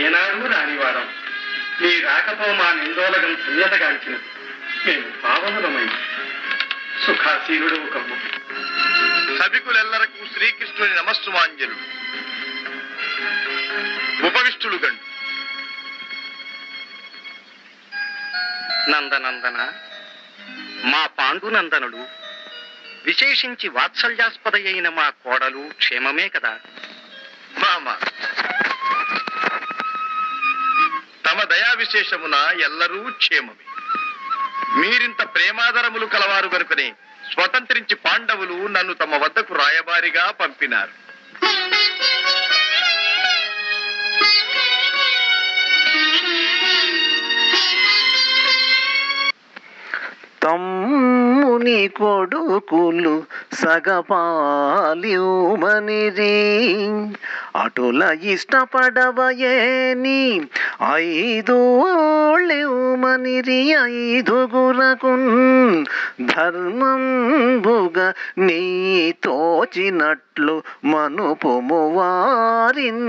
ఏనాడు రానివారం నీ రాకతో మా నిందోలగం ధన్యతగాంచినది. మేము పావనులమై సుఖాసీనుడు కమ్ము. సభికులెల్లరకు శ్రీకృష్ణుని నమస్సుమాంజలు. ఉపవిష్టులు గండు. నందనందన, మా పాండునందనుడు, విశేషించి వాత్సల్యాస్పద అయిన మా కోడలు క్షేమమే కదా? మామ, తమ దయా విశేషమున ఎల్లరూ క్షేమమే. మీరింత ప్రేమాదరములు కలవారు గనుకనే స్వతంత్రించి పాండవులు నన్ను తమ వద్దకు రాయబారిగా పంపినారు. తమ్ముని కొడుకులు సగపాలిమనిరి అటుల ఇష్టపడవయేని ఐదోళ్ళిమనిరి ఐదుగురకు ధర్మంబుగా నీ తోచినట్లు మనుపుము వారిన్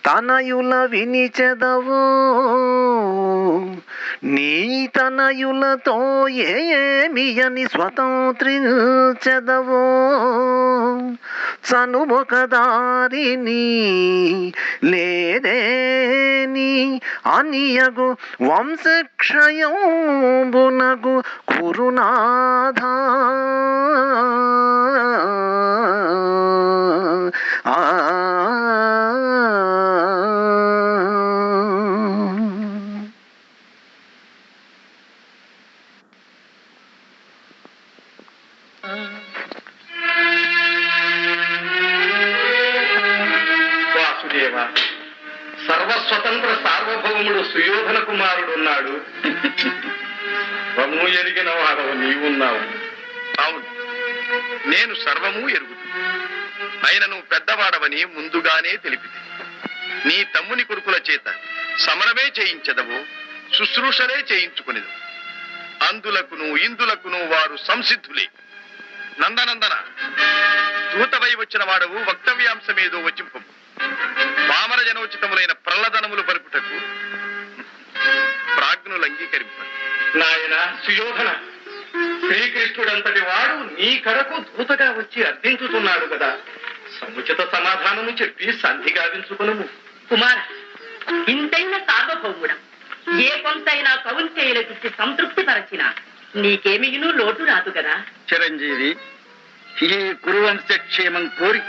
తనయుల వినిచెదవో నీ తనయులతో ఏమియని స్వతంత్రించెదవో సనుమొక దారిని లేదేని అనియగు వంశక్షయంబునగు కురునాథా వాసుదేవ, సర్వస్వతంత్ర సార్వభౌముడు సుయోధన కుమారుడున్నాడు. సర్వము ఎరిగిన వాడవు నీవున్నావు. అవును, నేను సర్వము ఎరుగుదు. అయినను పెద్దవాడవని ముందుగానే తెలిపితే నీ తమ్ముని కొడుకుల చేత సమరమే చేయించదవో శుశ్రూషలే చేయించుకునేదు. అందులకును ఇందులకును వారు సంసిద్ధులే. నందనందన, దూతవై వచ్చిన వాడవు వక్తవ్యాంశమేదో వచింపు. పామర జనోచితములైన ప్రహ్లదనములు పరుపుటకు ప్రాజ్ఞులు అంగీకరింపరు. నాయన సుయోధన, శ్రీకృష్ణుడంతటి వాడు నీ కరకు దూతగా వచ్చి అర్థించుతున్నాడు కదా. సముచిత సమాధానము చెప్పి సంధి గావించుకును. కుమార, ఇంతైన సార్వభౌముడం ఏ కొంతైనా కౌంతేయులకి సంతృప్తి పరచిన నీకేమియును లోటు రాదు కదా. చిరంజీవి, ఈ కురువంశ క్షేమం కోరి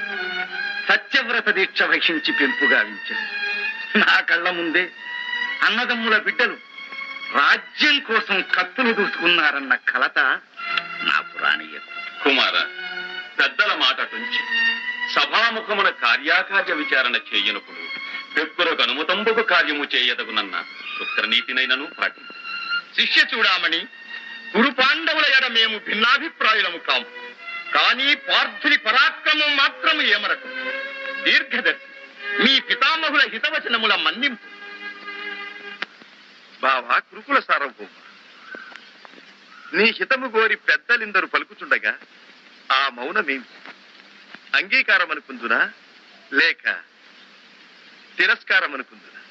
సత్యవ్రత దీక్ష వహించి పెంపు గావించాను. నా కళ్ళ ముందే అన్నదమ్ముల బిడ్డలు రాజ్యం కోసం కత్తులు దూసుకున్నారన్న కలత నాకు రానియదు. కుమార, పెద్దల మాట టుంచి సభాముఖమున కార్యాకార్య విచారణ చేయనప్పుడు వ్యక్తులకు అనుమతంబుకు కార్యము చేయదగునన్న శుక్రనీతినైనను పాటించు. శిష్య చూడామణి, గురు పాండవుల ఎడ మేము భిన్నాభిప్రాయులము కాము. కానీ పార్థుని పరాక్రమం మాత్రము ఏమరకు. దీర్ఘదర్శి, మీ పితామహుల హితవచనముల మన్నింపు. బావా కురుకుల సార్వభౌమ, నీ హితము గోరి పెద్దలిందరు పలుకుచుండగా ఆ మౌనమేమి? అంగీకారం అనుకుందునా లేక తిరస్కారం అనుకుందునా?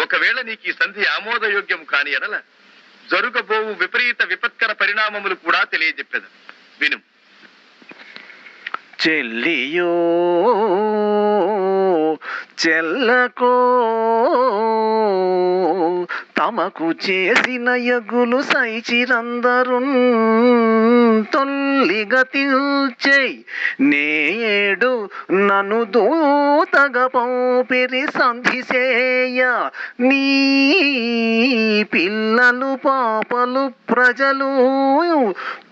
ఒకవేళ నీకు ఈ సంధి ఆమోదయోగ్యము కాని ఎడల జరుగబోవు విపరీత విపత్కర పరిణామములు కూడా తెలియజెప్పేద విను. చెల్లియో చెల్లకో తమకు చేసిన యగులు సైచిరందరు తొల్లిగతిల్చేయ్ నేడు నన్ను దూతగా పంపిరి సంధిసేయ నీ పిల్లలు పాపలు ప్రజలు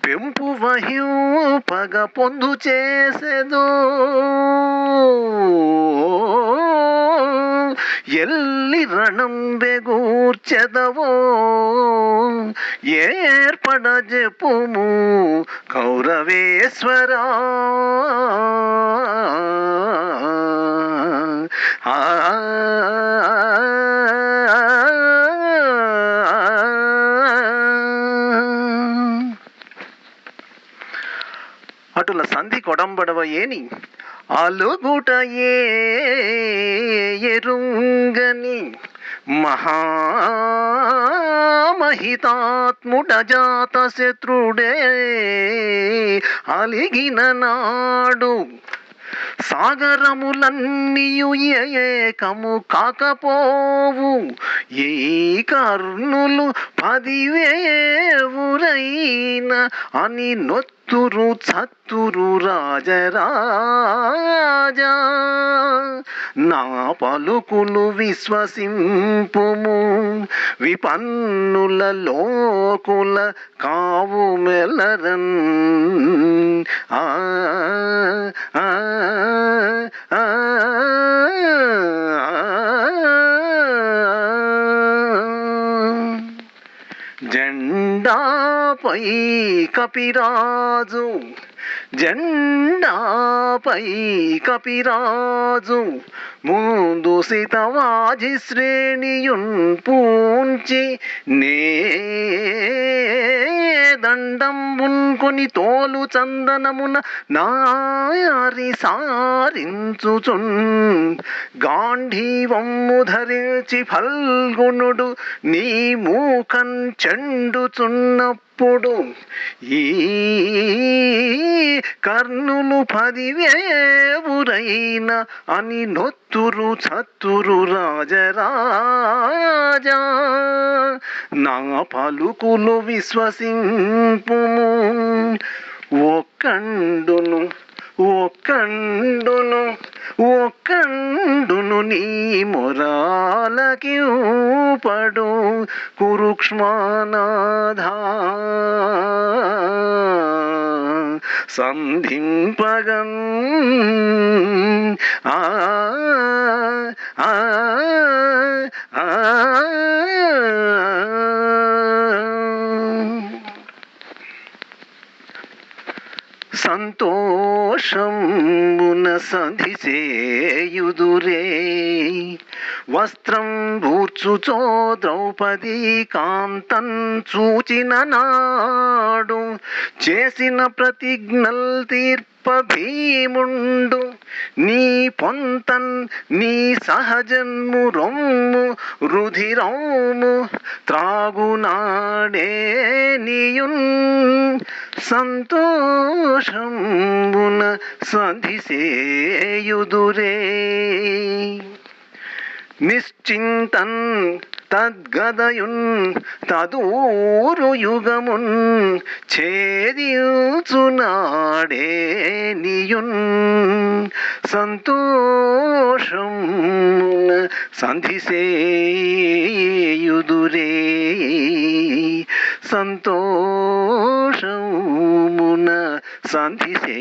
పెంపు వహింపగ పొందు చేసేదో ఎల్లి రణం బెగూర్చెదవో ఏర్పడ చెప్పుము కౌరవేశ్వరా. అటుల సంధి కొడంబడవ ఏని అలుగుటయే ఎరుంగని మహామహితాత్ముడ జాత శత్రుడే అలిగిన నాడు సాగరములన్నీయు ఏకము కాకపోవు ఈ కర్ణులు 10,000 అని నొత్తురు చత్తురు రాజరాజా నా పలుకులు విశ్వసింపుము విపన్నుల లోకుల కావు మెలరన్ ఆ ఆ ఆ జెండాపై కపిరాజు జెండాపై కపిరాజు ముందు సితవాజి శ్రేణియున్ పూంచి నే దండంబున్ కొని తోలు చందనమున నారి సారించుచున్ గాంధీవమ్ము ధరించి ఫల్గుణుడు నీ మూకం చెండుచున్నప్పుడు ఈ కర్ణులు 10,000 అని నొత్తురు చత్తురు రాజరాజా నా పలుకులు విశ్వసింపుము ఒక్కండును ఒక్కండును ఒక్కండును నీ మొరాలకిపడు కురుక్ష్మానాథా సంధింపగన్ ఆ ఆ ఆ సంతోషమున సంధిసేయుదురే వస్త్రం బూర్చుచో ద్రౌపదీ కాంతన్ చూచిన నాడు చేసిన ప్రతిజ్ఞల్ తీర్ప భీముండు నీ పొంతన్ నీ సహజన్ము రొమ్ము రుధిరౌము త్రాగునాడే నీయున్ సంతోషమున సంధిసేయుదురే నిశ్చింతన్ తద్గదయున్ తదూరు యుగమున్ ఛేదించునాడే నీయున్ సంతోషమున సంధిసేయుదురే సంతోషమున సంధిసేయుదురే